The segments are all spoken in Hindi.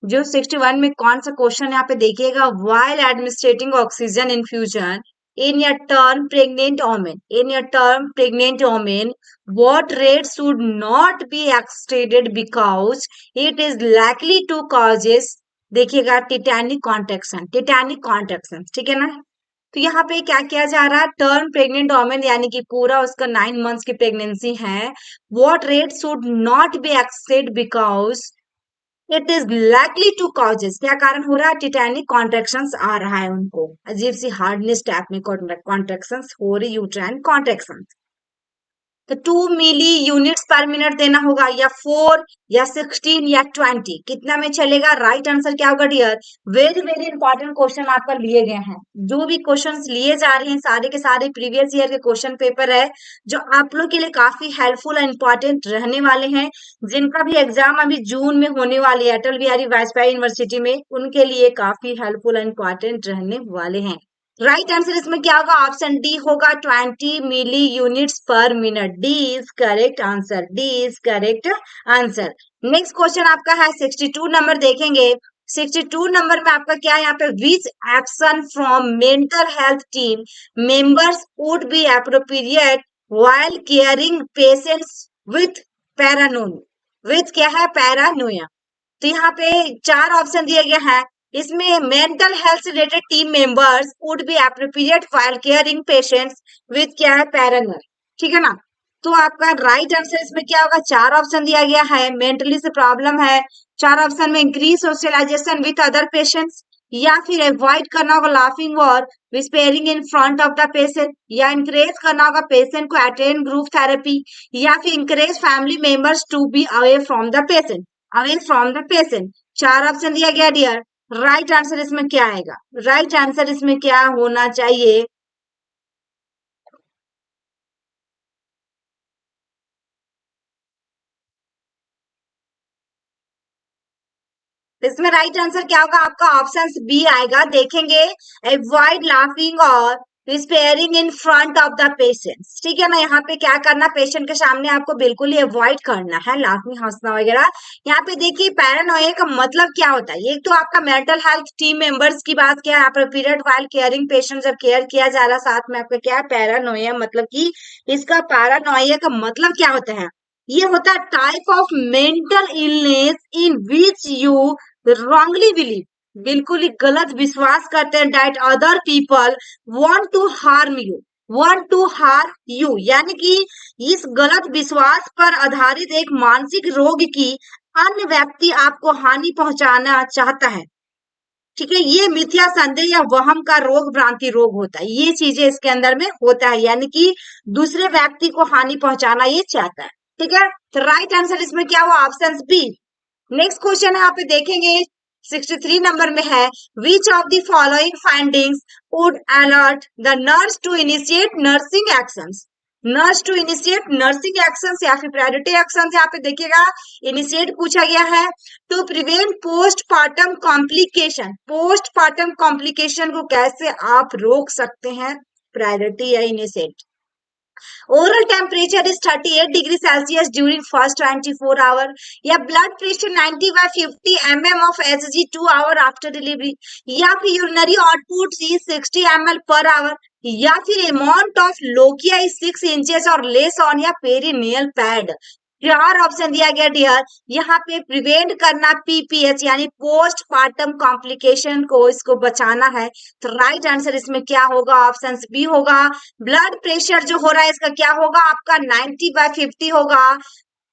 जो 61 में कौन सा क्वेश्चन यहाँ पे देखिएगा, while administrating oxygen infusion in a term pregnant woman, what rate should not be exceeded because it is likely to causes, देखिएगा टिटैनिक कॉन्ट्रैक्शन, ठीक है ना। तो यहाँ पे क्या किया जा रहा है, टर्म प्रेग्नेंट वोमेन यानी कि पूरा उसका 9 मंथ्स की प्रेगनेंसी है, what rate should not be exceed because it is likely to causes, क्या कारण हो रहा है, टिटैनिक कॉन्ट्रैक्शंस आ रहा है उनको, अजीब सी हार्डनेस टाइप में कॉन्ट्रैक्शंस हो रही, यूट्राइन कॉन्ट्रैक्शंस। तो 2 मिली यूनिट्स पर मिनट देना होगा, या 4 या 16 या 20, कितना में चलेगा, राइट आंसर क्या होगा dear. Very very important question आपका लिए गए हैं, जो भी क्वेश्चंस लिए जा रहे हैं सारे के सारे प्रीवियस ईयर के क्वेश्चन पेपर है, जो आप लोग के लिए काफी हेल्पफुल एंड इंपॉर्टेंट रहने वाले हैं, जिनका भी एग्जाम अभी जून में होने वाली है अटल बिहारी वाजपेयी यूनिवर्सिटी में, उनके लिए काफी हेल्पफुल एंड इंपॉर्टेंट रहने वाले हैं। राइट आंसर इसमें क्या होगा, ऑप्शन डी होगा, 20 मिली यूनिट्स पर minute. D is correct answer, D is correct answer. Next question आपका है 62 नंबर, देखेंगे 62 नंबर में आपका क्या है यहाँ पे, विच action from mental health team members would be appropriate while caring patients with Paranoia, with क्या है, पैरानोया। तो यहाँ पे 4 ऑप्शन दिए गए हैं, इसमें mental health related team members would be appropriate while caring patients with क्या है, पैरानोया, ठीक है ना। तो आपका राइट आंसर इसमें क्या होगा, 4 ऑप्शन दिया गया है, मेंटली से प्रॉब्लम है, 4 ऑप्शन में increase socialization with other patients, या फिर अवॉइड करना होगा लाफिंग और whispering in front of the patient, या इंकरेज करना होगा पेशेंट को अटेंड ग्रुप थेरेपी, या फिर encourage family members to be away from the patient, away from the patient. 4 option दिया गया डियर, राइट आंसर इसमें क्या आएगा, राइट आंसर इसमें क्या होना चाहिए, इसमें राइट आंसर क्या होगा आपका, ऑप्शन बी आएगा। देखेंगे अवॉइड लाफिंग और sparing in front of the patients, ठीक है ना। यहाँ पे क्या करना, पेशेंट के सामने आपको बिल्कुल ही अवॉइड करना है लाफिंग, हंसना वगैरह। यहाँ पे देखिए पैरानोया का मतलब क्या होता है, एक तो आपका मेंटल हेल्थ टीम मेंबर्स की बात क्या है, अप्रोप्रिएट व्हाइल केयरिंग पेशेंट, जब केयर किया जा रहा, साथ में आपका क्या है, पैरानोया, मतलब कि इसका पैरानोया का मतलब क्या होता है, ये होता है type of mental illness in which you wrongly believe, बिल्कुल ही गलत विश्वास करते हैं, that other people want to harm you, यानी कि इस गलत विश्वास पर आधारित एक मानसिक रोग की अन्य व्यक्ति आपको हानि पहुंचाना चाहता है, ठीक है। ये मिथ्या संदेह या वहम का रोग, भ्रांति रोग होता है, ये चीजें इसके अंदर में होता है, यानी कि दूसरे व्यक्ति को हानि पहुंचाना ये चाहता है, ठीक है। तो राइट आंसर इसमें क्या हुआ, ऑप्शन बी। नेक्स्ट क्वेश्चन है, यहाँ पे देखेंगे 63 नंबर में है, which of the following findings would alert the nurse to initiate nursing actions, nurse to initiate nursing actions या फिर प्रायोरिटी एक्शंस। यहाँ पे देखिएगा इनिशिएट पूछा गया है, to prevent postpartum complication, postpartum complication को कैसे आप रोक सकते हैं, प्रायोरिटी या initiate. Oral temperature is 38 degree Celsius during first 24 hour, या blood pressure 90/50 mm of Hg 2 hour after delivery, या फिर urinary output is 60 ml per hour, या फिर amount of lochia is 6 inches और लेस ऑन या पेरिनियल पैड। 4 ऑप्शन दिया गया डियर, यहाँ पे प्रिवेंट करना पीपीएच यानी पोस्ट पार्टम कॉम्प्लिकेशन को, इसको बचाना है। तो राइट आंसर इसमें क्या होगा, ऑप्शन बी होगा। ब्लड प्रेशर जो हो रहा है इसका क्या होगा आपका 90/50 होगा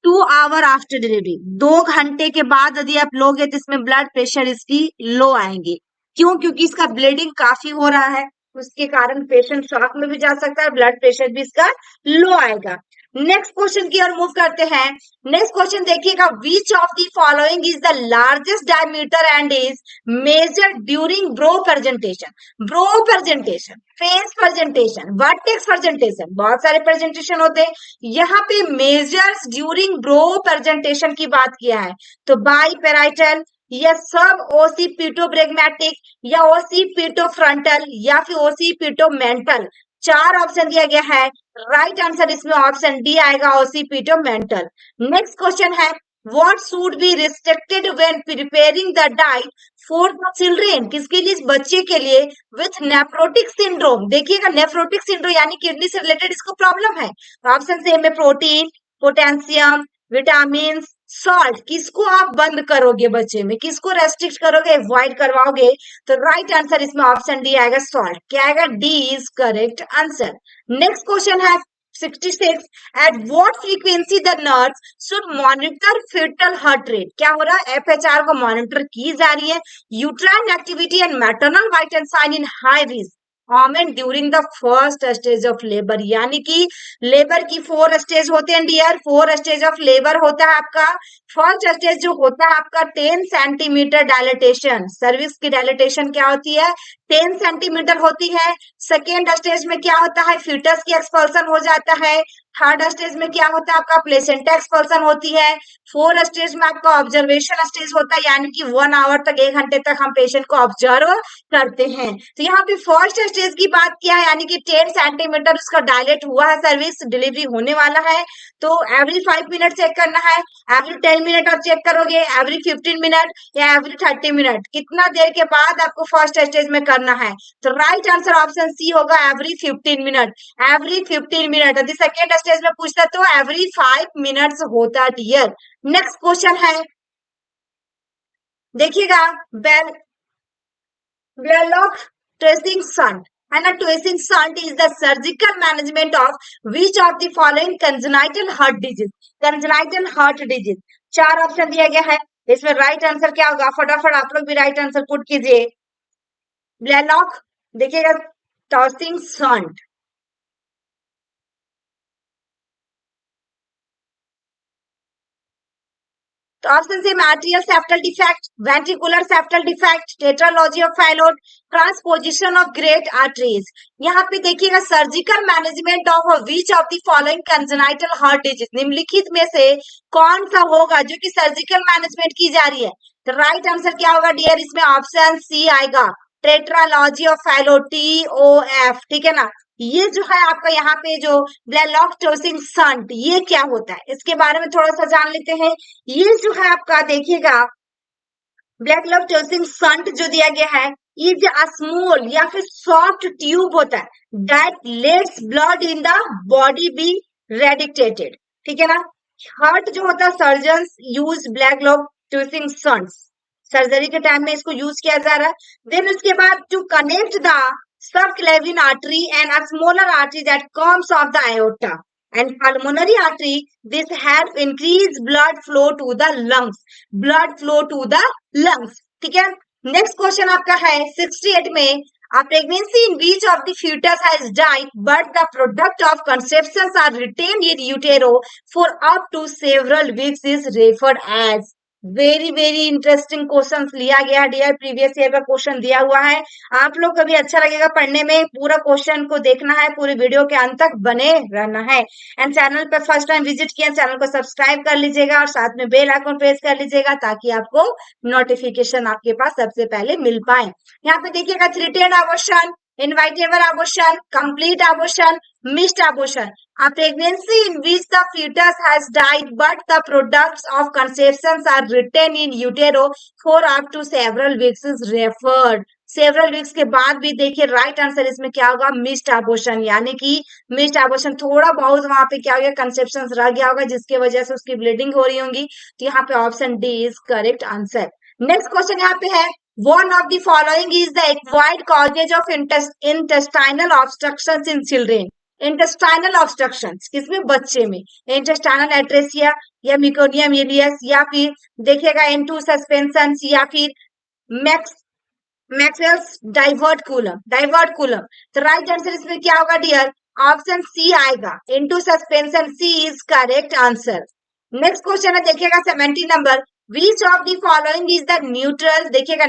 2 आवर आफ्टर डिलीवरी, 2 घंटे के बाद यदि आप लोगे तो इसमें ब्लड प्रेशर इसकी लो आएंगे, क्यों, क्योंकि इसका ब्लीडिंग काफी हो रहा है, उसके कारण पेशेंट शॉक में भी जा सकता है, ब्लड प्रेशर भी इसका लो आएगा। नेक्स्ट क्वेश्चन की ओर मूव करते हैं। नेक्स्ट क्वेश्चन देखिएगा, विच of the following is the largest diameter and is measured during brow presentation, brow presentation, face presentation, vertex presentation, बहुत सारे प्रेजेंटेशन होते हैं, यहाँ पे मेजर्स ड्यूरिंग ब्रो प्रेजेंटेशन की बात किया है, तो बाईपेराइटल या सब ओसीपिटोब्रेगमेटिक या ओसीपिटोफ्रंटल या फिर ओसीपिटोमेंटल। 4 ऑप्शन दिया गया है, राइट आंसर इसमें ऑप्शन डी आएगा, ओसीपिटोमेंटल। नेक्स्ट क्वेश्चन है, What should be restricted when preparing the diet for the children? किसके लिए? इस बच्चे के लिए with nephrotic syndrome. देखिएगा नेफ्रोटिक सिंड्रोम यानी किडनी से रिलेटेड इसको प्रॉब्लम है। तो ऑप्शन से में प्रोटीन, पोटेशियम, विटामिन, सॉल्ट, किसको आप बंद करोगे बच्चे में, किसको रेस्ट्रिक्ट करोगे, अवॉइड करवाओगे? तो राइट आंसर इसमें ऑप्शन डी आएगा, सॉल्ट। क्या आएगा? D is correct answer. Next question है 66, at what frequency the nurse should monitor fetal heart rate? क्या हो रहा है? FHR को मॉनिटर की जा रही है। Uterine activity and maternal vital sign in high risk common during the first stage of labour, यानी कि लेबर की 4 स्टेज होते हैं डियर। 4 स्टेज ऑफ लेबर होता है आपका। फर्स्ट स्टेज जो होता है आपका 10 सेंटीमीटर डायलिटेशन, सर्विक्स की डायलिटेशन क्या होती है? 10 सेंटीमीटर होती है। सेकेंड स्टेज में क्या होता है? फीटस की एक्सपल्सन हो जाता है। थर्ड स्टेज में क्या होता है आपका? प्लेसेंटा एक्सपल्सन होती है। फोर्थ स्टेज में आपका ऑब्जर्वेशन स्टेज होता है, यानी कि 1 आवर तक, 1 घंटे तक हम पेशेंट को ऑब्जर्व करते हैं। तो यहाँ पे फर्स्ट स्टेज की बात किया है, यानी कि 10 सेंटीमीटर उसका डायलेट हुआ है, सर्विस डिलीवरी होने वाला है। तो एवरी 5 मिनट चेक करना है, एवरी 10 मिनट आप चेक करोगे, एवरी 15 मिनट या एवरी 30 मिनट, कितना देर के बाद आपको फर्स्ट स्टेज में करना है? तो राइट आंसर ऑप्शन सी होगा, एवरी 15 मिनट। Every 15 minute. यदि सेकेंड स्टेज में पूछता तो एवरी 5 मिनट्स होता डियर। नेक्स्ट क्वेश्चन है, देखिएगा, bell Blalock tracing shunt, and a tracing shunt is the surgical management of which of the following congenital heart disease? Congenital heart disease, 4 option दिया गया है, इसमें राइट आंसर क्या होगा? फटाफट आप लोग भी राइट आंसर पुट कीजिए। ब्लैलॉक, देखिएगा, ट्रेसिंग शंट, तो ऑप्शन से atrial septal defect, ventricular septal defect, tetralogy of Fallot, transposition of great arteries. यहाँ पे देखिएगा, surgical management of which of the following congenital heart disease, निम्नलिखित में से कौन सा होगा जो कि सर्जिकल मैनेजमेंट की जा रही है? तो राइट आंसर क्या होगा डियर? इसमें ऑप्शन सी आएगा, टेट्रालॉजी ऑफ फैलोड, TOF, ठीक है ना। ये जो है आपका यहाँ पे जो ब्लैलॉक टोसिंग शंट, ये क्या होता है इसके बारे में थोड़ा सा जान लेते हैं। ये जो है आपका देखिएगा, ब्लैलॉक टोसिंग शंट जो दिया गया है, ये जो स्मॉल या फिर सॉफ्ट ट्यूब होता है that lets blood in the body be redirected, ठीक है ना। हार्ट जो होता है, surgeons use Blalock Taussig shunt, surgery के टाइम में इसको यूज किया जा रहा है। देन उसके बाद to connect the subclavian artery and a smaller artery that comes off the aorta and pulmonary artery, this help increase blood flow to the lungs, blood flow to the lungs, ठीक है। नेक्स्ट क्वेश्चन आपका है 68 में, a pregnancy in which of the fetus has died but the product of conception are retained in utero for up to several weeks is referred as। Very interesting question लिया गया डियर, प्रीवियस ईयर का क्वेश्चन दिया हुआ है। आप लोग को भी अच्छा लगेगा पढ़ने में, पूरा क्वेश्चन को देखना है, पूरी वीडियो के अंत तक बने रहना है। एंड चैनल पर फर्स्ट टाइम विजिट किया, चैनल को सब्सक्राइब कर लीजिएगा और साथ में बेल आइकन प्रेस कर लीजिएगा ताकि आपको नोटिफिकेशन आपके पास सबसे पहले मिल पाए। यहाँ पे देखिएगा, threatened abortion, inevitable abortion, complete abortion, missed abortion, a pregnancy in which the fetus has died but the products of conception are retained in utero for up to several weeks is referred। several weeks के बाद भी देखिए राइट आंसर इसमें क्या होगा? मिस्ड अबॉर्शन, यानी कि मिस्ड अबॉर्शन, थोड़ा बहुत वहां पे क्या हो गया? कंसेप्शन रह गया होगा जिसकी वजह से उसकी ब्लीडिंग हो रही होगी। तो यहाँ पे option D is correct answer. Next question यहाँ पे है, one of the following is the acquired causes of intestinal obstructions in children। Intestinal obstruction किसमें? बच्चे में। इंटेस्टाइनल एट्रेसिया या मिकोनिया मिलियस या फिर देखिएगा N2 सस्पेंशन या फिर मैक्सवेल्स डाइवर्ट कूलम। तो राइट आंसर इसमें क्या होगा डियर? ऑप्शन सी आएगा, N2 suspension, C is correct answer. Next question है देखिएगा 70 number, which of the following is the neutral, देखिएगा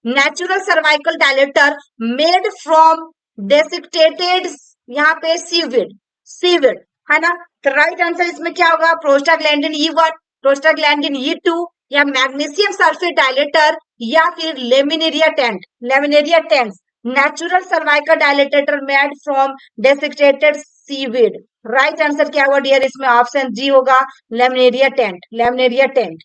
natural cervical dilator made from desiccated, यहाँ पे सीविड है ना। तो राइट आंसर इसमें क्या होगा? प्रोस्टाग्लैंडिन E1, प्रोस्टाग्लैंडिन E2 या मैग्नीशियम सल्फेट डायलेटर या फिर laminaria tents, natural cervical dilator made from desiccated seaweed. Right answer क्या होगा डियर इसमें? ऑप्शन जी होगा, laminaria tent, laminaria tent.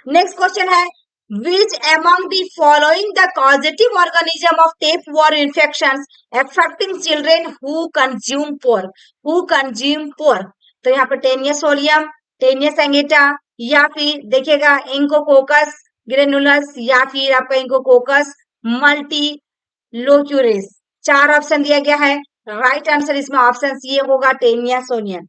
Next question है, which among the following the causative organism of tapeworm infections affecting children who consume pork? Who consume pork? तो यहाँ पर टेनिया सोलियम, टेनिया सेंगेटा, या फिर देखिएगा इंकोकोकस ग्रेनुलस, या फिर आपका इंकोकोकस मल्टी लोक्यूरेस। चार ऑप्शन दिया गया है, राइट आंसर इसमें ऑप्शन सी होगा, टेनिया सोनियम।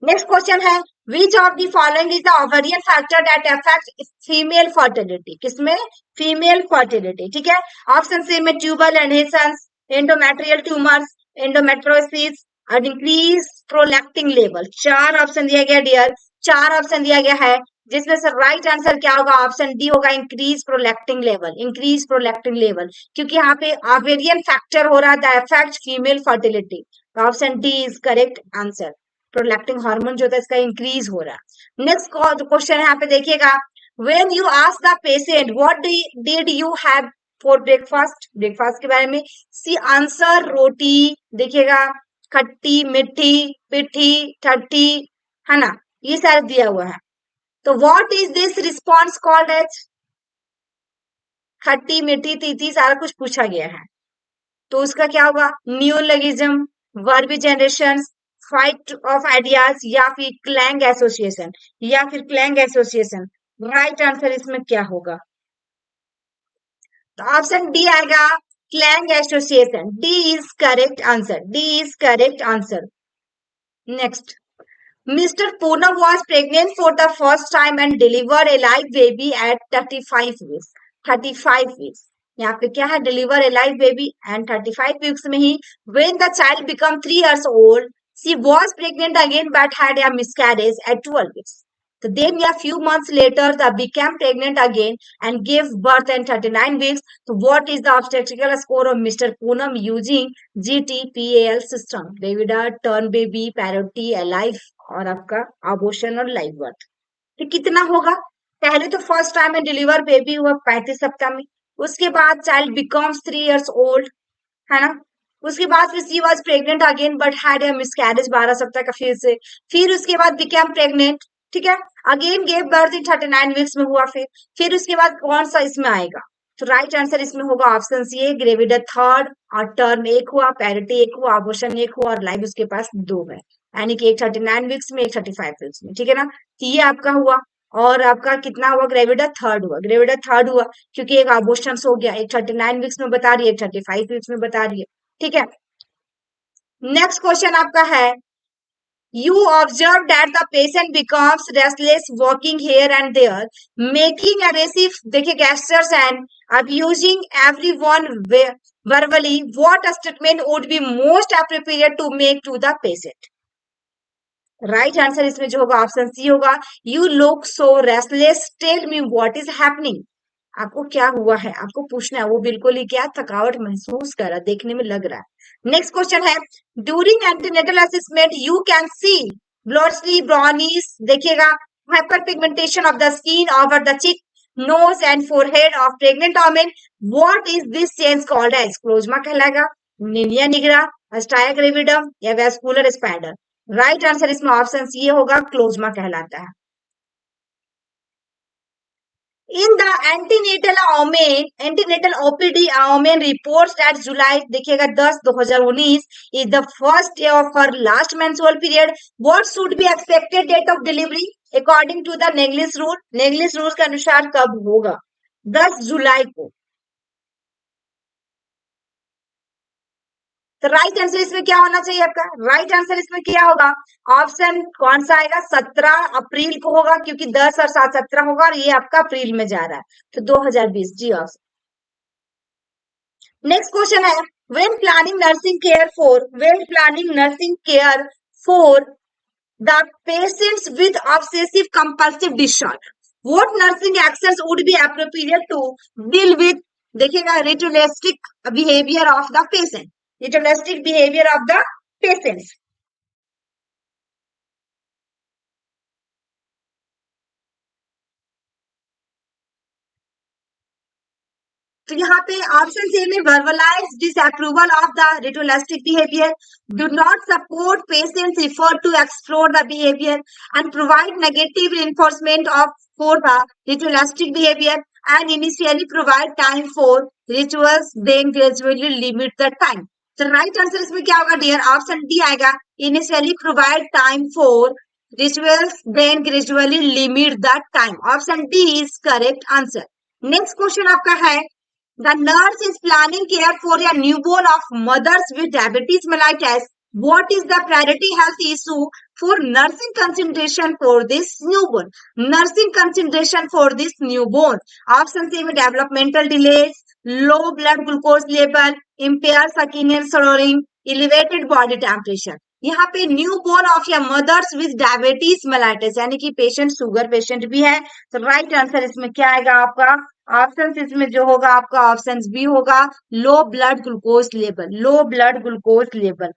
नेक्स्ट क्वेश्चन है, which of the following is the ovarian factor that affect female fertility? किसमें? फीमेल फर्टिलिटी, ठीक है। ऑप्शन सी में ट्यूबल एडहेशंस, एंडोमेट्रियल ट्यूमर्स, एंडोमेट्रोसिस और इंक्रीज प्रोलैक्टिन लेवल। चार ऑप्शन दिया गया डियर, चार ऑप्शन दिया गया है, जिसमें से राइट आंसर क्या होगा? ऑप्शन डी होगा, increase prolactin level, increase prolactin level, क्योंकि यहाँ पे ओवेरियन फैक्टर हो रहा है affect female fertility. Option D is correct answer, prolactin hormone जो होता है इसका इंक्रीज हो रहा है। नेक्स्ट क्वेश्चन यहाँ पे देखिएगा, when you ask the patient what did you have for breakfast, breakfast के बारे में, सी आंसर रोटी, देखिएगा खट्टी मीठी पिठी ठट्टी, है ना, ये सारा दिया हुआ है। तो what is this response called as? खट्टी मीठी तीखी सारा कुछ पूछा गया है, तो उसका क्या होगा? Neologism, verb generation, flight of ideas, या फिर क्लैंग एसोसिएशन, या फिर क्लैंग एसोसिएशन। राइट आंसर इसमें क्या होगा? तो ऑप्शन डी आएगा, clang association. D is correct answer, D is correct answer. Next, mister Poonam was pregnant for the first time and delivered a live baby at 35 weeks. 35 weeks. यहाँ पे क्या है? Deliver a live baby and 35 weeks में ही when the child become 3 years old she was pregnant again but had a miscarriage at 12 weeks. So then a few months later they became pregnant again and gave birth in 39 weeks. So what is the obstetrical score of Mr. Poonam using GTPAL system? Gravida, turn baby, parity, alive और आपका अबॉर्शन और लाइव बर्थ। तो कितना होगा? पहले तो फर्स्ट टाइम में डिलीवर बेबी हुआ 35 सप्ताह में, उसके बाद चाइल्ड बिकम्स 3 years ओल्ड, है ना, उसके बाद फिर she was pregnant again but had a miscarriage 12 सप्ताह का फिर से, फिर उसके बाद बिकम प्रेग्नेंट, ठीक है, again gave birth in 39 weeks में हुआ, फिर उसके बाद कौन सा इसमें आएगा? तो राइट आंसर इसमें होगा ऑप्शन सी, ग्रेविडा थर्ड, और टर्न एक हुआ, पैरिटी एक हुआ, अबॉर्शन एक हुआ, और लाइव उसके पास दो है, यानी कि एक 39 वीक्स में, एक 35 वीक्स में, ठीक है ना। तो ये आपका हुआ, और आपका कितना हुआ? ग्रेविडा थर्ड हुआ, ग्रेविडा थर्ड हुआ, क्योंकि एक अबॉर्शन हो गया, एक 39 वीक्स में बता रही है, एक 35 वीक्स में बता रही है, ठीक है। नेक्स्ट क्वेश्चन आपका है, you observe that the patient becomes restless walking here and there, making aggressive देखिए gestures and abusing everyone verbally. What statement would be most appropriate to make to the patient? Right answer इसमें जो होगा ऑप्शन सी होगा, you look so restless, tell me what is happening. आपको क्या हुआ है, आपको पूछना है, वो बिल्कुल ही क्या थकावट महसूस कर रहा, देखने में लग रहा है। नेक्स्ट क्वेश्चन है, during antenatal assessment you can see blotchy brownish, देखिएगा hyper pigmentation of the skin over the cheek, nose and forehead of pregnant women. What is this change called as? Chloasma कहलाएगा, निनिया निग्रा, अस्टाया ग्रेविडम, या वेस्कुलर स्पाइडर। राइट आंसर इसमें ऑप्शन सी होगा, क्लोजमा कहलाता है। In the antenatal OPD women reports that July देखिएगा 10/2019 is the first day of her last menstrual period. What should be expected date of delivery according to the नेगलिस rule? नेगलिस rule के अनुसार कब होगा? 10 जुलाई को। तो राइट आंसर इसमें क्या होना चाहिए आपका? राइट आंसर इसमें क्या होगा? ऑप्शन कौन सा आएगा? 17 अप्रैल को होगा, क्योंकि 10 और 7 17 होगा, और ये आपका अप्रैल में जा रहा है, तो 2020 जी ऑप्शन। नेक्स्ट क्वेश्चन है, when planning nursing care for the patients with obsessive compulsive disorder, what nursing actions would be appropriate to deal with देखिएगा ritualistic behavior of the patient, ritualistic behavior of the patients। तो यहाँ पे ऑप्शन ए में verbalise disapproval of the ritualistic behaviour, do not support patients refer to explore the behaviour and provide negative reinforcement of for the ritualistic behaviour and initially provide time for rituals then gradually limit the time. तो राइट आंसर इसमें क्या होगा डियर, ऑप्शन डी आएगा, initially provide time for rituals then gradually limit the time. Option D is correct answer. Next question आपका है, the nurse is planning care for a newborn of mothers with diabetes mellitus. What is the priority health issue for nursing consideration for this newborn? Nursing consideration for this newborn. Option A में developmental delays, low blood glucose level, impaired skin swelling, elevated body temperature. यहाँ पे न्यू बोर्न ऑफ या मदर्स विद डायबिटीज मेलाइटिस यानी कि पेशेंट शुगर पेशेंट भी है। तो राइट आंसर इसमें क्या आएगा आपका, ऑप्शन इसमें जो होगा आपका ऑप्शन बी होगा, low blood glucose level, low blood glucose level.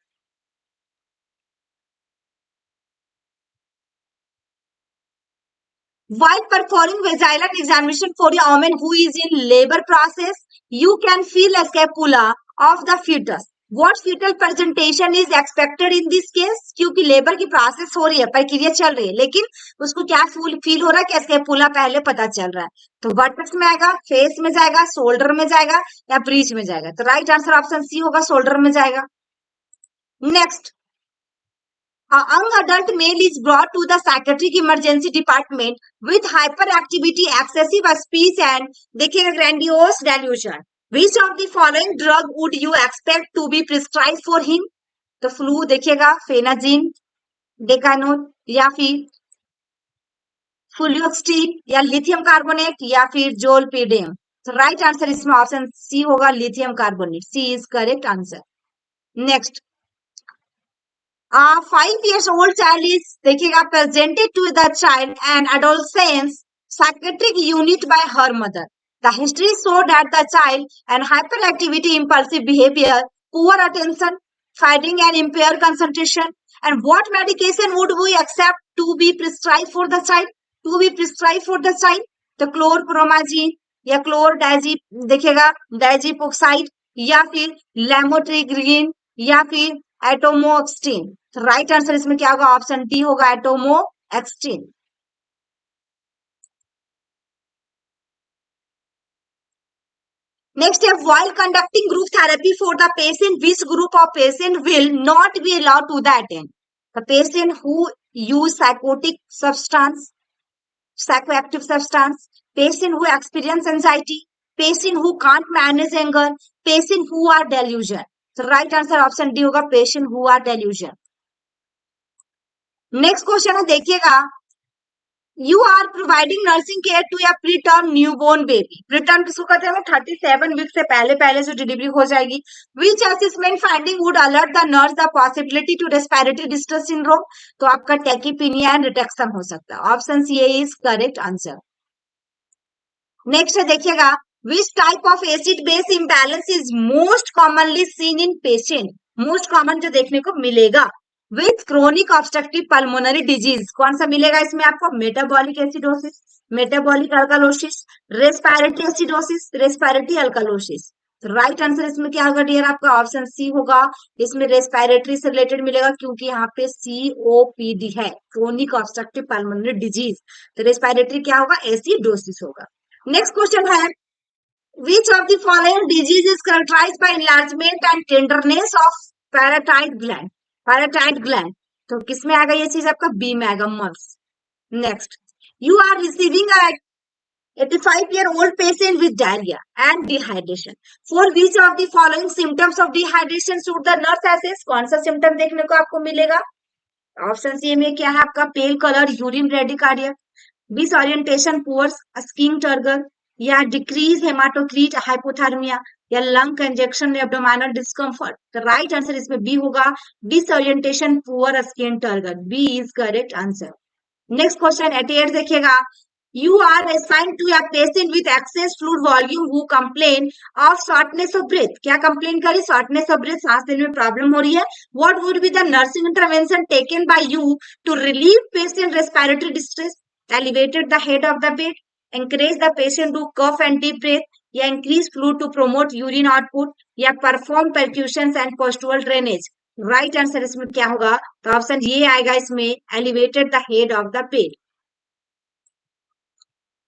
While performing vaginal examination for a woman who is in labor process, you can feel a scapula of the fetus. What fetal presentation is expected in this case? क्योंकि लेबर की प्रोसेस हो रही है, प्रक्रिया चल रही है, लेकिन उसको क्या फील हो रहा है कि स्कैपुला पहले पता चल रहा है। तो बटक्स में आएगा, फेस में जाएगा, शोल्डर में जाएगा या ब्रीच में जाएगा। तो राइट आंसर ऑप्शन सी होगा, शोल्डर में जाएगा। Next, a young adult male is brought to the psychiatric emergency department with hyperactivity, excessive speech and देखिएगा grandiose delusion. Which of the following drug would you expect to be prescribed for him? तो फ्लू देखिएगा, फेनाजिन, डेकानोन या फिर फ्लूओक्सटीन या लिथियम कार्बोनेट या फिर जोलपीडेम। तो राइट आंसर इसमें ऑप्शन सी होगा, lithium carbonate. C is correct answer. Next, 5 years old child is देखिएगा presented to the child and adolescent psychiatric unit by her mother. The history showed that the child and hyperactivity, impulsive behavior, poor attention, finding and impaired concentration. And what medication would we accept to be prescribed for the child? To be prescribed for the child, तो क्लोरप्रोमाजीन या क्लोरडाइजी देखिएगा डाइजीपोक्साइड या फिर लेमोट्रिग्रीन या फिर एटोमोक्सटिन। तो राइट आंसर इसमें क्या होगा, ऑप्शन डी होगा, एटोमोक्सटिन। नेक्स्ट है, while conducting group therapy for the patient, which group of patient will not be allowed to the attend? The patient who use psychotic substance, psychoactive substance, patient who experience anxiety, patient who can't manage anger, patient who are delusion. तो राइट आंसर ऑप्शन डी होगा, patient who are delusion. Next question है, देखिएगा, you are providing nursing care to या preterm newborn baby. Preterm किसको कहते हैं, 37 वीक से पहले जो डिलीवरी हो जाएगी। Which assessment finding would alert the nurse the possibility to respiratory distress syndrome? तो आपका टैकीपीनिया एंड रिटेक्शन हो सकता है। Option C is correct answer. Next है, देखिएगा, which type of acid base imbalance is most commonly seen in patient? Most common जो देखने को मिलेगा with chronic obstructive pulmonary disease, कौन सा मिलेगा इसमें आपको, metabolic acidosis, metabolic alkalosis, respiratory acidosis, respiratory alkalosis. तो राइट आंसर इसमें क्या होगा डियर, आपका ऑप्शन सी होगा, इसमें रेस्पिरेटरी से रिलेटेड मिलेगा क्योंकि यहाँ पे COPD है, क्रोनिक ऑब्स्ट्रक्टिव पल्मोनरी डिजीज। तो रेस्पिरेटरी क्या होगा, एसिडोसिस होगा। नेक्स्ट क्वेश्चन है, which of the following disease is characterized by enlargement and tenderness of parotid gland? parotid gland तो किसमें आएगा ये चीज, आपका बी में आएगा, mums. Next, you are receiving a 85-year-old patient with diarrhea and dehydration. For which of the following symptoms of dehydration should the nurse assess? कौन सा सिम्टम देखने को आपको मिलेगा, ऑप्शन सी में क्या है आपका, pale colour, urine bradycardia, disorientation, poor skin turgor या डिक्रीज हेमाटोक्रीट, हाइपोथर्मिया या लंग कंजेक्शन, एब्डोमिनल डिस्कम्फर्ट। तो राइट आंसर इसमें बी होगा, disorientation, poor skin turgor. B is correct answer. Next question 88 देखिएगा, you are assigned to a patient with excess fluid volume who complain of shortness of breath. क्या कंप्लेन करी, शॉर्टनेस ऑफ ब्रेथ, सांस लेने में प्रॉब्लम हो रही है। what would be the nursing intervention taken by you to relieve patient respiratory distress? elevated the head of the bed, encourage the patient to cough and deep breath, या increase fluid to promote urine output, या perform percussions and postural drainage. Right answer इसमें क्या होगा? तो ऑप्शन ये आएगा इसमें, elevated the head of the bed.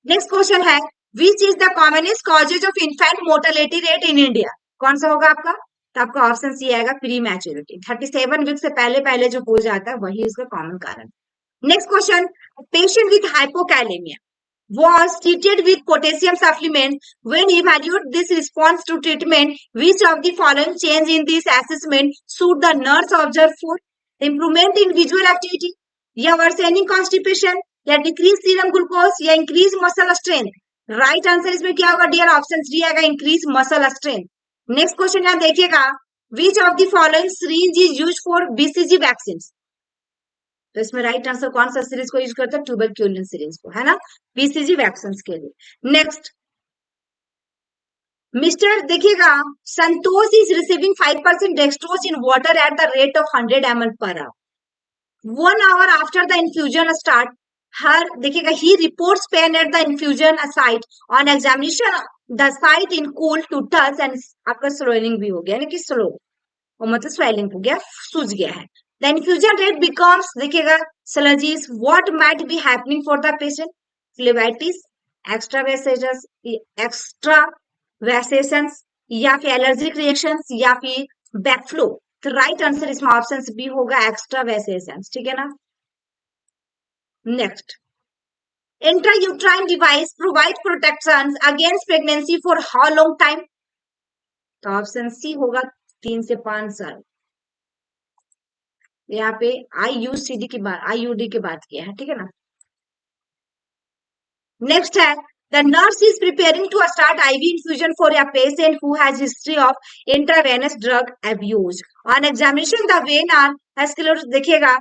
Next question है, which is the commonest causes of infant mortality rate in India? कौन सा होगा आपका? तो आपका ऑप्शन सी आएगा, प्री मैच्योरिटी. 37 वीक से पहले पहले जो हो जाता है वही इसका कॉमन कारण. Next question, patient with hypokalemia was treated with potassium supplement. When evaluate this response to treatment, which of the following change in this assessment should the nurse observe for? Improvement in visual activity, या worsening constipation, या decrease serum glucose, या increase muscle strength. Right answer इसमें क्या होगा डियर? ऑप्शन डी आएगा, increase muscle strength. Next question यहाँ देखिएगा, विच of the following syringe is used for BCG vaccine? तो इसमें राइट आंसर कौन सा सीरीज को यूज करते हैं? ट्यूबरक्यूलिन सीरीज को, है ना, बीसीजी वैक्सीन के लिए. नेक्स्ट, मिस्टर देखिएगा, Santosh is receiving 5% dextrose in water at the rate of 100 ml per hour. 1 hour after the infusion start, her देखिएगा, he reports pain at the infusion site. On examination, the site in cool to touch and आपका swelling भी हो गया, यानी कि स्लो, और मतलब स्वेलिंग हो गया, सूज गया है. The infusion rate becomes देखिएगा sluggish. What might be happening for the patient? Phlebitis, extravasations, या फिर एलर्जिक रिएक्शंस, या फिर बैकफ्लो. तो राइट आंसर इसमें ऑप्शन बी होगा, एक्स्ट्रावेसेशंस. ठीक है ना. Next, intrauterine device provide protection against pregnancy for how long time? तो ऑप्शन सी होगा, 3 से 5 साल. यहाँ पे आईयूसीडी की बात, आईयूडी की बात किया है. ठीक है ना. नेक्स्ट है, the nurse is preparing to start IV infusion for a patient who has history of intravenous drug abuse. On examination the vein are देखिएगा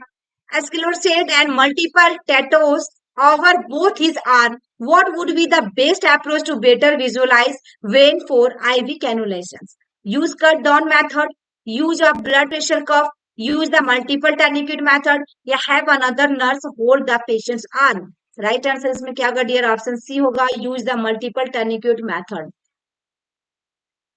escalated and multiple tattoos over both his arm. What would be the best approach to better visualize vein for IV cannulations? Use cut down method, use a blood pressure cuff, use the multiple tourniquet method, या have another nurse hold the patient's arm. Right answer इसमें क्या होगा डियर? ऑप्शन सी होगा, use the multiple tourniquet method.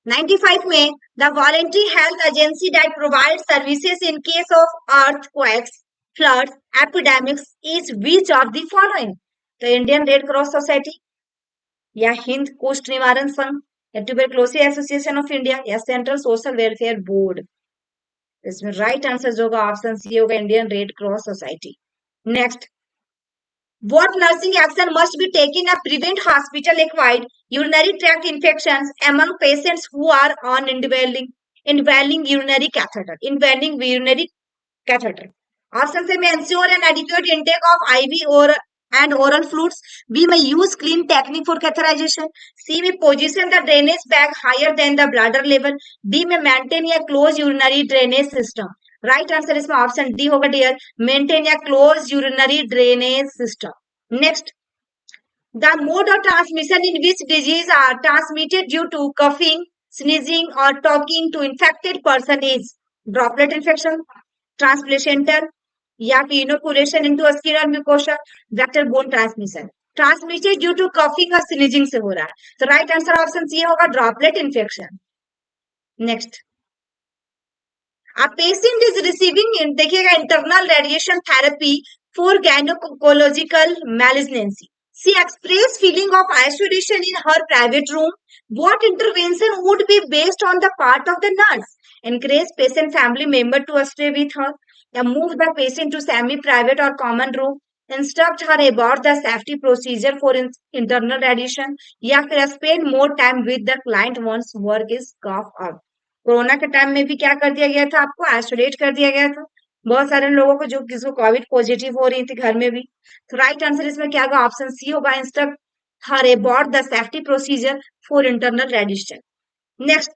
95 में, the voluntary health agency that provides services in case of earthquakes, floods, epidemics is which of the following? तो इंडियन रेड क्रॉस सोसाइटी, या हिंद कोस्ट निवारण संघ, या ट्यूबरक्लोसिस एसोसिएशन ऑफ इंडिया, या सेंट्रल सोशल वेलफेयर बोर्ड. इसमें राइट आंसर जो होगा ऑप्शन सी होगा, Indian red cross society. Next, what nursing action must be taken to prevent hospital acquired urinary tract infections among patients who are on indwelling urinary catheter? Option A, may ensure an adequate intake of IV or and oral fluids. B, may use clean technique for catheterization. C, may position the drainage bag higher than the bladder level. D, may maintain a closed urinary drainage system. Right answer इसमें ऑप्शन डी होगा डियर, मेंटेन या closed urinary drainage system. Next, the mode of transmission in which disease are transmitted due to coughing, sneezing और talking to infected person is droplet infection, transplacental, या फिर इनोकुलेशन इनटू स्किन और mucosa, vector borne transmission. Transmitted due to coughing और स्नीजिंग से हो रहा है, तो राइट आंसर ऑप्शन सी होगा, droplet infection. Next, a patient is receiving देखिएगा internal radiation therapy for gynecological malignancy. She expressed feeling of isolation in her private room. What intervention would be based on the part of the nurse? Encourage patient family member to stay with her, या move the patient to semi-private or common room, instruct her about the safety procedure for internal radiation, या फिर spend more time with the client once work is off. Corona के टाइम में भी क्या कर दिया गया था? आपको आइसोलेट कर दिया गया था बहुत सारे लोगों को, जो किसको कोविड पॉजिटिव हो रही थी घर में भी. तो राइट आंसर इसमें क्या होगा? ऑप्शन सी होगा, instruct her about the safety procedure for internal radiation. Next,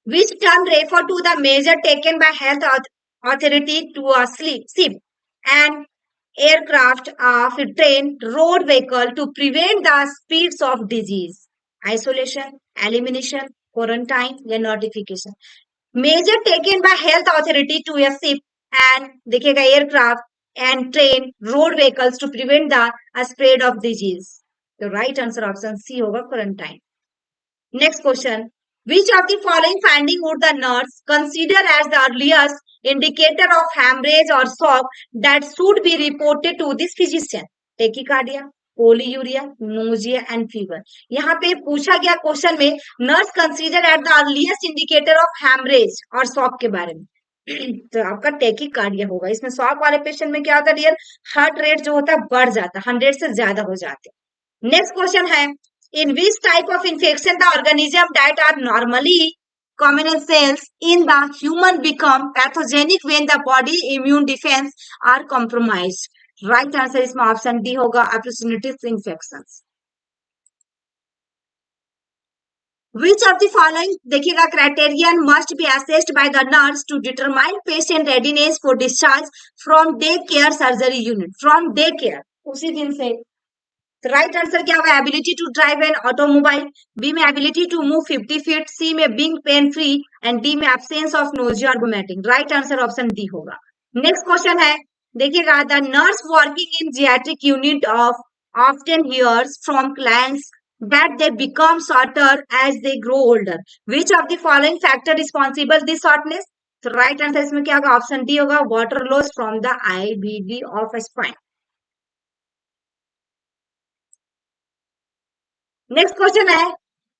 which term refer to the measure taken by health authority to ship and aircraft of train road vehicle to prevent the spread of disease? Isolation, elimination, quarantine, या notification. Measure taken by health authority to a ship and देखिएगा aircraft and train road vehicles to prevent the spread of disease. तो राइट आंसर ऑप्शन सी होगा quarantine. Next question, which of the following finding would the nurse consider as the earliest indicator of haemorrhage और shock that should be reported to this physician? Tachycardia, polyuria, nausea and fever. यहाँ पे पूछा गया क्वेश्चन में nurse consider at the earliest indicator of haemorrhage और शॉक के बारे में तो आपका टेकिकार्डिया होगा। इसमें शॉक वाले पेशेंट में क्या होता है डियर, हार्ट रेट जो होता है बढ़ जाता है, 100 से ज्यादा हो जाते हैं। नेक्स्ट क्वेश्चन है, in which type of infection the organism that are normally common in cells in the human become pathogenic when the body immune defense are compromised? right answer इसमें ऑप्शन डी होगा, opportunistic infections। which of the following देखिएगा, criterion must be assessed by the nurse to determine patient readiness for discharge from day care surgery unit? from day care, उसी दिन से। तो राइट आंसर क्या होगा, ability to drive an automobile, B में ability to move 50 feet, C में being pain free and D में एब्सेंस ऑफ नोजिया और vomiting. Right answer option D होगा। नेक्स्ट क्वेश्चन है, देखिएगा, the nurse working in geriatric unit of often hears from clients that they become shorter as they grow older. Which of the following factor responsible this shortness? तो राइट आंसर इसमें क्या होगा, ऑप्शन डी होगा, water loss from the IBD of spine. Next question है,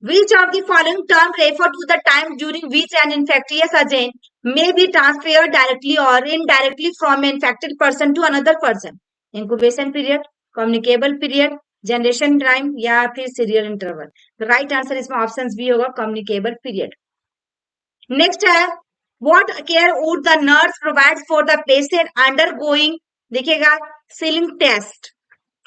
which of the following term refer to the time during which an infectious agent may be transferred directly or indirectly from an infected person to another person? incubation period, communicable period, generation time या फिर serial interval? राइट आंसर इसमें ऑप्शन बी होगा, communicable period। नेक्स्ट है, what care would the nurse provide for the patient undergoing, देखिएगा, sealing test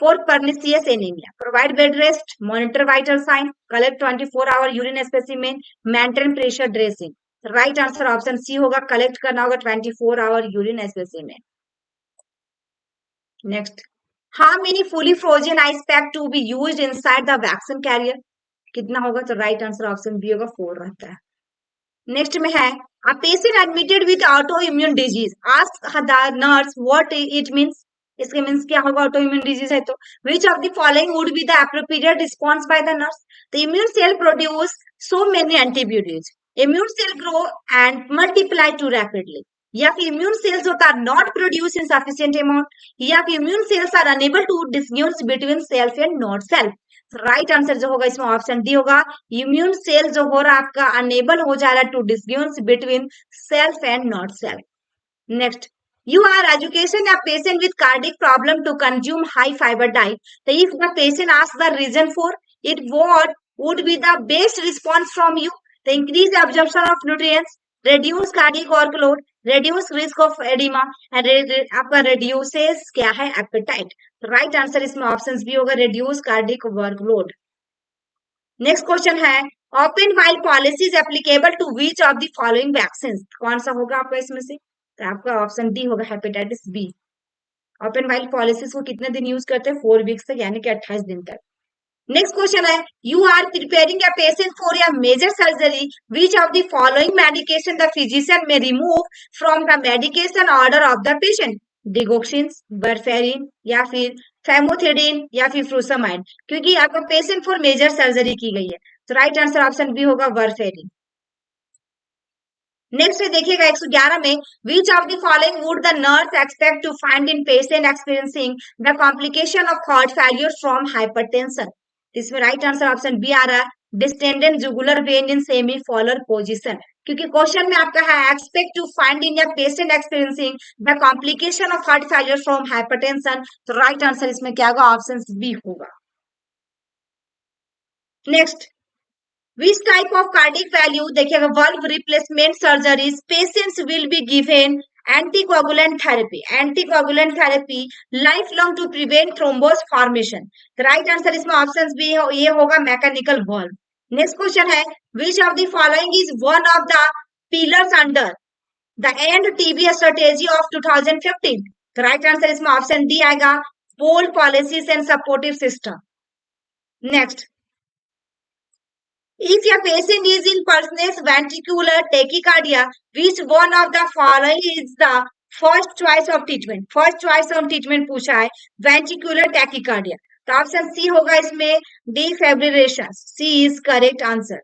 for pernicious anemia? provide bed rest, monitor vital sign, collect 24-hour urine specimen, maintain pressure dressing? Right answer option C होगा, कलेक्ट करना होगा 24-hour urine specimen। Next, how many fully frozen ice pack to be used inside the vaccine carrier? कितना होगा, तो राइट आंसर ऑप्शन बी होगा, 4 रहता है। नेक्स्ट में है, a patient admitted with autoimmune disease, ask the nurse what it means? इसके मीन्स क्या होगा, ऑटोइम्यून डिजीज है तो। Which of the following would be the appropriate response by the nurse? The immune cell produce so many antibodies, immune cell grow and multiply too rapidly, या फिर immune cells are not produce in sufficient amount, या फिर immune cells are unable to distinguish between self and not self? Right answer जो होगा इसमें ऑप्शन डी होगा, इम्यून सेल जो हो रहा है आपका अनेबल हो जा रहा है to distinguish between self and not self. Next, you are educating a patient with cardiac problem to consume high fiber diet. So if the patient asks the reason for it, what would be the best response from you? The increase absorption of nutrients, reduce cardiac workload, reduce risk of edema and आपका reduces क्या है, appetite? राइट आंसर इसमें ऑप्शन बी होगा, reduce cardiac workload। Next question है, open while policy is applicable to which of the following vaccines? कौन सा होगा आपका इसमें से? तो आपका ऑप्शन डी होगा, hepatitis B. Open vial policies को कितने दिन यूज करते हैं, 4 वीक्स तक, यानी कि 28 दिन तक। नेक्स्ट क्वेश्चन है, you are preparing a patient for a major surgery, which of the following medication the physician may remove from the medication order of the patient? Digoxin, warfarin या फिर फेमोथेडिन या फिर फ्रूसमाइड? क्योंकि आपका पेशेंट फॉर मेजर सर्जरी की गई है, तो राइट आंसर ऑप्शन बी होगा, बर्फेरिन। नेक्स्ट देखिएगा 111 में, which of the following would the nurse expect to find in patient experiencing the complication of heart failure from hypertension? इसमें राइट आंसर ऑप्शन बी आ रहा है, distended jugular vein in semi Fowler position, क्योंकि क्वेश्चन में आपका है expect to find in a patient experiencing the complication of heart failure from hypertension, तो राइट आंसर इसमें क्या होगा, ऑप्शन बी होगा। Next, which type of cardiac value, देखिएगा, valve replacement surgeries patients will be given anticoagulant therapy lifelong to prevent thrombus formation? the right answer इसमें ऑप्शन बी ये होगा, मैकेनिकल valve। नेक्स्ट क्वेश्चन है, which of the following is one of the pillars under the end TB strategy of 2015? the right answer इसमें ऑप्शन डी आएगा, bold policies and supportive system। Next, if a patient is in pulseless ventricular tachycardia, which one of the following is the first choice of treatment? First choice of treatment पूछा है, ventricular tachycardia। तो ऑप्शन सी होगा इसमें डिफेब्रिलेशन, सी इज करेक्ट आंसर।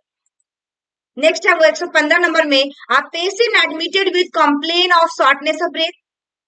नेक्स्ट है वो 115 नंबर में, a patient admitted with complaint of shortness of breath.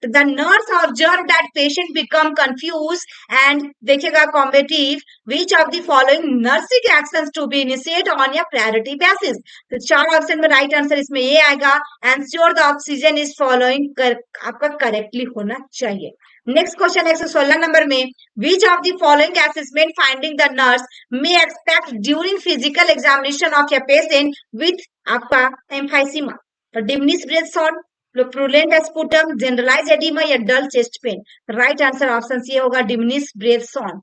The nurse observed that patient become confused and देखिएगा combative, which of the following nursing actions to be initiated on a priority basis. तो चार ऑप्शन में राइट आंसर इसमें ये आएगा, ensure the oxygen is following आपका करेक्टली होना चाहिए। नेक्स्ट क्वेश्चन 116 नंबर में, which of the following assessment finding the nurse may expect during physical examination of a patient with आपका emphysema. तो diminish breath shot, purulent sputum, generalise oedema या dull chest pain. Right answer option C होगा डिमनिश ब्रेथ शॉट।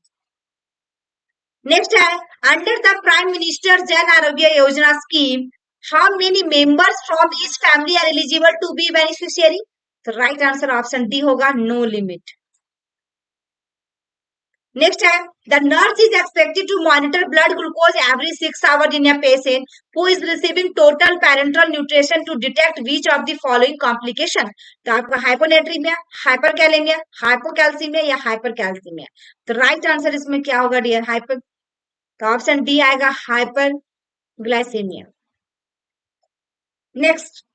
नेक्स्ट है, under the prime minister Jan Arogya Yojana scheme how many members from each family are eligible to be beneficiary. तो राइट आंसर ऑप्शन डी होगा नो लिमिट। नेक्स्ट है, the nurse is expected to monitor blood glucose every 6 hours in a patient who is receiving total parenteral nutrition to detect which of the following complication. तो आपका हाइपोनेट्रीमिया, हाइपरकैलेमिया, हाइपोकैल्सीमिया या हाइपरकैल्सीमिया। तो राइट आंसर इसमें क्या होगा डियर, हाइपर। तो ऑप्शन डी आएगा hyperglycemia. Next,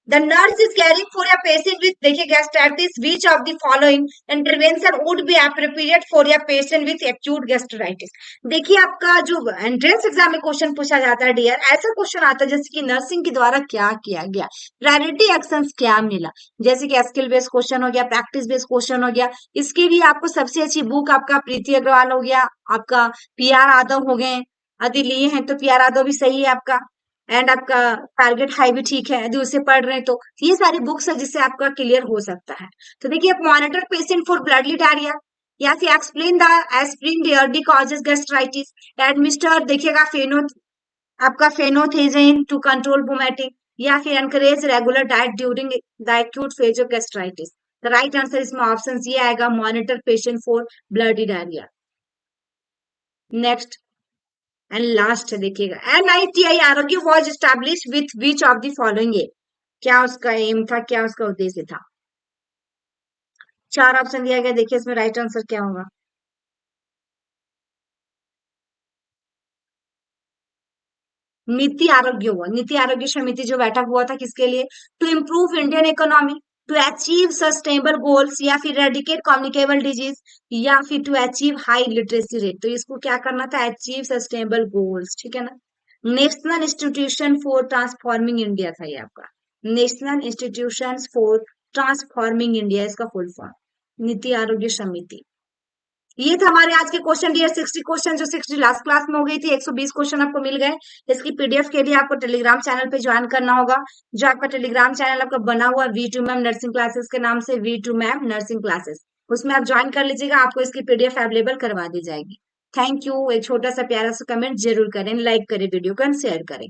the nurse is caring for a patient with देखिए gastritis, which of the following intervention would be appropriate for a patient with acute gastritis। देखिए आपका जो एंट्रेंस एग्जाम में क्वेश्चन पूछा जाता है डियर, ऐसा क्वेश्चन आता है जैसे कि नर्सिंग के द्वारा क्या किया गया, प्रायोरिटी एक्शंस क्या मिला, जैसे कि स्किल बेस्ड क्वेश्चन हो गया, प्रैक्टिस बेस्ड क्वेश्चन हो गया। इसके लिए आपको सबसे अच्छी बुक आपका प्रीति अग्रवाल हो गया, आपका पीआर यादव हो गए, यदि लिए हैं तो पीआर यादव भी सही है आपका, एंड आपका टारगेट हाई भी ठीक है यदि उसे पढ़ रहे हैं तो ये सारी बुक्स है जिससे आपका क्लियर हो सकता है। तो देखिए, आप monitor patient for bloody diarrhoea, या फिर explain the aspirin therapy causes gastritis, administer देखिएगा फेनो आपका फेनोथेजिन टू कंट्रोल वोमिटिंग, या फिर encourage regular diet during the acute phase of gastritis. The right answer इसमें ऑप्शन ये आएगा, monitor patient for bloody diarrhoea. Next and last है देखिएगा, NITI Arogya was established with which of the following. क्या उसका एम था, क्या उसका उद्देश्य था। चार ऑप्शन दिया गया, देखिए इसमें राइट आंसर क्या होगा। नीति आरोग्य हुआ, नीति आरोग्य समिति जो बैठक हुआ था किसके लिए, to improve Indian economy, to achieve sustainable goals, या फिर रेडिकेट कम्युनिकेबल डिजीज, या फिर to achieve high literacy rate. तो इसको क्या करना था, अचीव सस्टेनेबल गोल्स, ठीक है ना। National institution for transforming India था ये आपका, national institution for transforming India इसका फुल फॉर्म, नीति आरोग्य समिति। ये था हमारे आज के क्वेश्चन डियर, 60 क्वेश्चन जो 60 लास्ट क्लास में हो गई थी, 120 क्वेश्चन आपको मिल गए। इसकी पीडीएफ के लिए आपको टेलीग्राम चैनल पे ज्वाइन करना होगा, जो आपका टेलीग्राम चैनल आपका बना हुआ V2 मैम नर्सिंग क्लासेस के नाम से, V2 मैम नर्सिंग क्लासेस, उसमें आप ज्वाइन कर लीजिएगा, आपको इसकी पीडीएफ अवेलेबल करवा दी जाएगी। Thank you. एक छोटा सा प्यारा सा कमेंट जरूर करें, लाइक करें वीडियो को, शेयर करें।